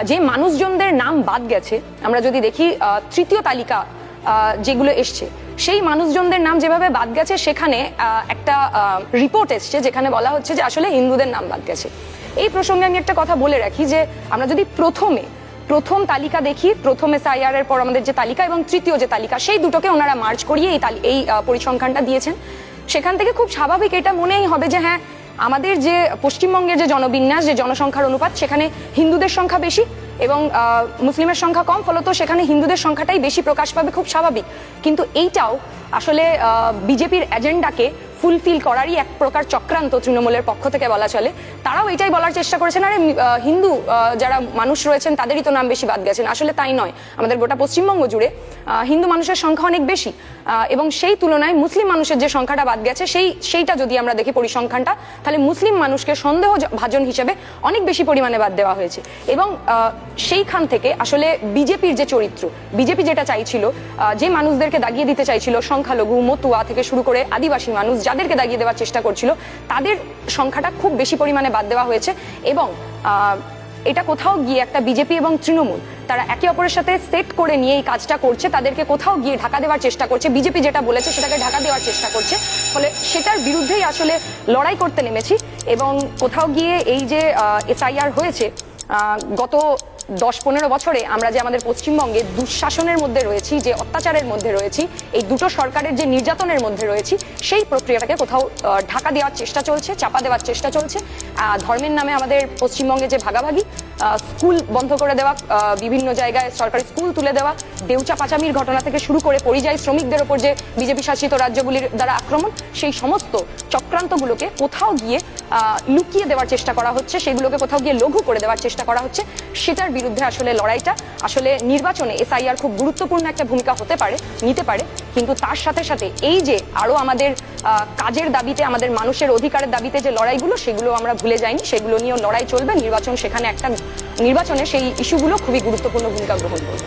যে মানুষজনদের নাম বাদ গেছে, আমরা যদি দেখি তৃতীয় তালিকা যেগুলো এসছে, সেই মানুষজনদের নাম যেভাবে বাদ গেছে সেখানে একটা রিপোর্ট এসছে যেখানে বলা হচ্ছে যে আসলে হিন্দুদের নাম বাদ গেছে। এই প্রসঙ্গে আমি একটা কথা বলে রাখি যে আমরা যদি প্রথম তালিকা দেখি, প্রথম SIR এর পর আমাদের যে তালিকা এবং তৃতীয় যে তালিকা, সেই দুটোকে ওনারা মার্চ করিয়ে এই পরিসংখ্যানটা দিয়েছেন। সেখান থেকে খুব স্বাভাবিক এটা মনেই হবে যে হ্যাঁ, আমাদের যে পশ্চিমবঙ্গের যে জনবিন্যাস, যে জনসংখ্যার অনুপাত, সেখানে হিন্দুদের সংখ্যা বেশি এবং মুসলিমের সংখ্যা কম, ফলত সেখানে হিন্দুদের সংখ্যাটাই বেশি প্রকাশ পাবে, খুব স্বাভাবিক। কিন্তু এইটাও আসলে বিজেপির এজেন্ডাকে ফুলফিল করারই এক প্রকার চক্রান্ত তৃণমূলের পক্ষ থেকে বলা চলে। তারাও এটাই বলার চেষ্টা করেছেন, আরে হিন্দু যারা মানুষ রয়েছেন তাদেরই তো নাম বেশি বাদ গেছেন। আসলে তাই নয়, আমাদের গোটা পশ্চিমবঙ্গ জুড়ে হিন্দু মানুষের সংখ্যা অনেক বেশি এবং সেই তুলনায় মুসলিম মানুষের যে সংখ্যাটা বাদ গেছে সেইটা যদি আমরা দেখি পরিসংখ্যানটা, তাহলে মুসলিম মানুষকে সন্দেহভাজন হিসেবে অনেক বেশি পরিমাণে বাদ দেওয়া হয়েছে। এবং সেইখান থেকে আসলে বিজেপির যে চরিত্র, বিজেপি যেটা চাইছিল, যে মানুষদেরকে দাগিয়ে দিতে চাইছিল, সংখ্যালঘু, মতুয়া থেকে শুরু করে আদিবাসী মানুষ যাদেরকে দাগিয়ে দেওয়ার চেষ্টা করছিল, তাদের সংখ্যাটা খুব বেশি পরিমাণে বাদ দেওয়া হয়েছে। এবং এটা কোথাও গিয়ে একটা বিজেপি এবং তৃণমূল তারা একে অপরের সাথে সেট করে নিয়ে এই কাজটা করছে, তাদেরকে কোথাও গিয়ে ঢাকা দেওয়ার চেষ্টা করছে, বিজেপি যেটা বলেছে সেটাকে ঢাকা দেওয়ার চেষ্টা করছে। ফলে সেটার বিরুদ্ধেই আসলে লড়াই করতে নেমেছি। এবং কোথাও গিয়ে এই যে SIR হয়েছে, গত 10-15 বছরে আমরা যে আমাদের পশ্চিমবঙ্গে দুঃশাসনের মধ্যে রয়েছি, যে অত্যাচারের মধ্যে রয়েছি, এই দুটো সরকারের যে নির্যাতনের মধ্যে রয়েছি, সেই প্রক্রিয়াটাকে কোথাও ঢাকা দেওয়ার চেষ্টা চলছে, চাপা দেওয়ার চেষ্টা চলছে। ধর্মের নামে আমাদের পশ্চিমবঙ্গে যে ভাগাভাগি, স্কুল বন্ধ করে দেওয়া, বিভিন্ন জায়গায় সরকারি স্কুল তুলে দেওয়া, দেউচা পাচামির ঘটনা থেকে শুরু করে পরিযায়ী শ্রমিকদের ওপর যে বিজেপি শাসিত রাজ্যগুলির দ্বারা আক্রমণ, সেই সমস্ত চক্রান্তগুলোকে কোথাও গিয়ে লুকিয়ে দেওয়ার চেষ্টা করা হচ্ছে, সেগুলোকে কোথাও গিয়ে লঘু করে দেওয়ার চেষ্টা করা হচ্ছে। সেটার বিরুদ্ধে আসলে লড়াইটা, আসলে নির্বাচনে SIR খুব গুরুত্বপূর্ণ একটা ভূমিকা নিতে পারে। কিন্তু তার সাথে সাথে এই যে আরো আমাদের কাজের দাবিতে, আমাদের মানুষের অধিকারের দাবিতে যে লড়াইগুলো, সেগুলো আমরা ভুলে যাইনি, সেগুলো নিয়েও লড়াই চলবে। নির্বাচনে সেই ইস্যুগুলো খুবই গুরুত্বপূর্ণ ভূমিকা গ্রহণ করবে।